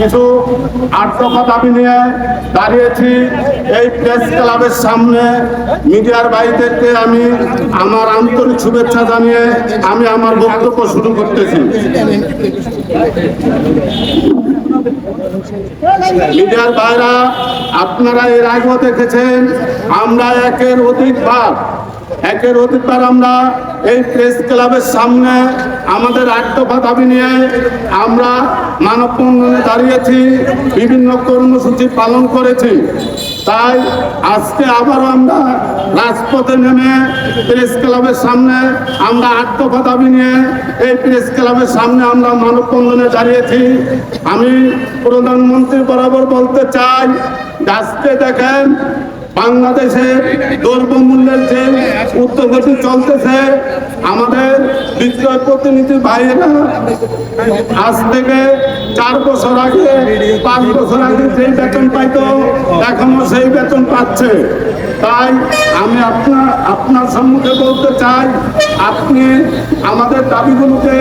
কিছু 8 দফা দাবি নিয়ে দাঁড়িয়েছি এই প্রেস ক্লাবের সামনে। মিডিয়ার ভাইদেরকে আমি আমার আন্তরিক শুভেচ্ছা জানিয়ে আমি আমার বক্তব্য শুরু করতেছি। মিডিয়ার ভাইরা, আপনারা এর আগেও দেখেছেন আমরা একের অধিকবার আমরা এই প্রেস ক্লাবের সামনে আমাদের 8 দফা দাবি নিয়ে আমরা মানববন্ধনে দাঁড়িয়েছি, বিভিন্ন কর্মসূচি পালন করেছি। তাই আজকে আবারও আমরা রাজপথে নেমে প্রেস ক্লাবের সামনে আমরা 8 দফা দাবি নিয়ে এই প্রেস ক্লাবের সামনে আমরা মানববন্ধনে দাঁড়িয়েছি। আমি প্রধানমন্ত্রী বরাবর বলতে চাই, আজকে দেখেন বাংলাদেশে দ্রব্যমূল্যের যে ঊর্ধ্বগতি চলতেছে, আমাদের বিক্রয় প্রতিনিধি ভাইয়েরা আজ থেকে 4 বছর আগে 5 বছর আগে যেই বেতন পাইতো এখনো সেই বেতন পাচ্ছে। তাই আমি আপনার সম্মুখে বলতে চাই, আপনি আমাদের দাবিগুলোকে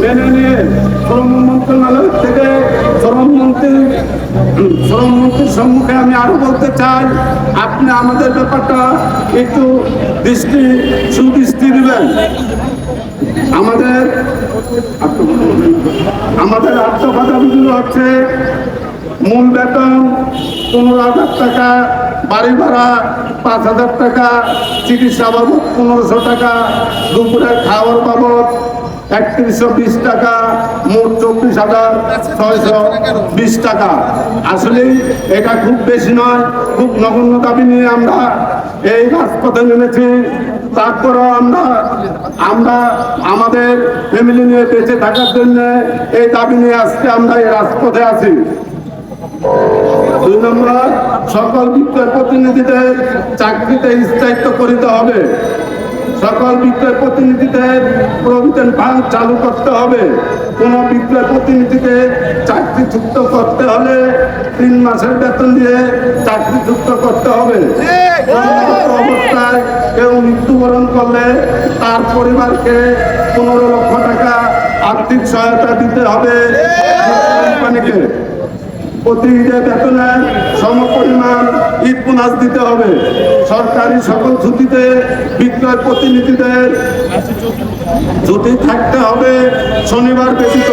মেনে নিয়ে শ্রম মন্ত্রণালয় থেকে শ্রমমন্ত্রীর সম্মুখে আমি আরো বলতে চাই, আপনি আমাদের ব্যাপারটা একটু সুদৃষ্টি দিবেন। আমাদের 8 দফা দাবিগুলো হচ্ছে মূল বেতন 15,000 টাকা, বাড়ি ভাড়া 5,000 টাকা, চিকিৎসা বাবদ 1500 টাকা, দুপুরের খাওয়ার বাবদ 3120 টাকা, মোট 24,620 টাকা। আসলে এটা খুব বেশি নয়, খুব নগণ্য দাবি নিয়ে আমরা এই রাজপথে নেমেছি। তারপরেও আমরা আমাদের ফ্যামিলি নিয়ে বেঁচে থাকার জন্য এই দাবি নিয়ে আজকে আমরা এই রাজপথে আছি। 2 নম্বর, সকল বিক্রয় প্রতিনিধিদের চাকরিতে স্থায়িত্ব করিতে হবে। সকল বিক্রয় প্রতিনিধিদের প্রভিডেন্ট ফান্ড চালু করতে হবে। কোন বিক্রয় প্রতিনিধিকে চাকরিচ্যুত করতে হলে 3 মাসের বেতন দিয়ে চাকরিচ্যুত করতে হবে। অবস্থায় কেউ মৃত্যুবরণ করলে তার পরিবারকে 15 লক্ষ টাকা আর্থিক সহায়তা দিতে হবে কোম্পানিকে। প্রতি ঈদে বেতনের সমপরিমাণ ঈদ বোনাস দিতে হবে। সরকারি সকল ছুটিতে বিক্রয় প্রতিনিধিদের ছুটি থাকতে হবে শনিবার ব্যতীত।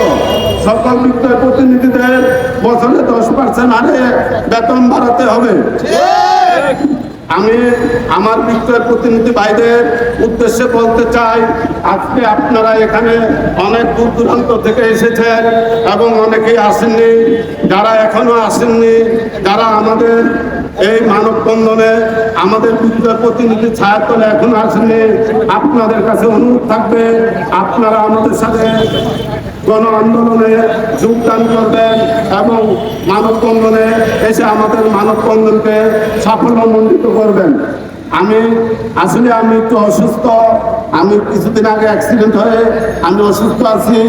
সকল বিক্রয় প্রতিনিধিদের বছরে 10% হারে বেতন বাড়াতে হবে। আমি আমার বিক্রয় প্রতিনিধি ভাইদের উদ্দেশ্যে বলতে চাই, আজকে আপনারা এখানে অনেক দূর দূরান্ত থেকে এসেছেন এবং অনেকেই আসেননি। যারা এখনো আসেননি, যারা আমাদের এই মানববন্ধনে আমাদের বিক্রয় প্রতিনিধি ছায়াতলে এখনো আসেননি, আপনাদের কাছে অনুরোধ থাকবে আপনারা আমাদের সাথে গণ আন্দোলনে যোগদান করবেন এবং মানববন্ধনে এসে আমাদের মানববন্ধনকে সাফল্যমণ্ডিত করবেন। আমি একটু অসুস্থ, আমি কিছুদিন আগে অ্যাক্সিডেন্ট হয়ে আমি অসুস্থ আছি,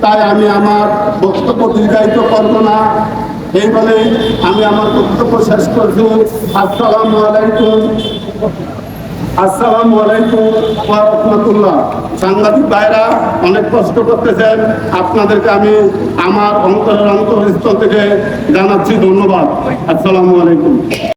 তাই আমি আমার বক্তব্য দীর্ঘায়িত করব না। এই বলে আমি আমার বক্তব্য শেষ করছি। আসসালামু আলাইকুম ওয়া রাহমাতুল্লাহ। সাংবাদিক ভাইরা অনেক কষ্ট করতেছেন, আপনাদেরকে আমি আমার অন্তরস্থল থেকে জানাচ্ছি ধন্যবাদ। আসসালামু আলাইকুম।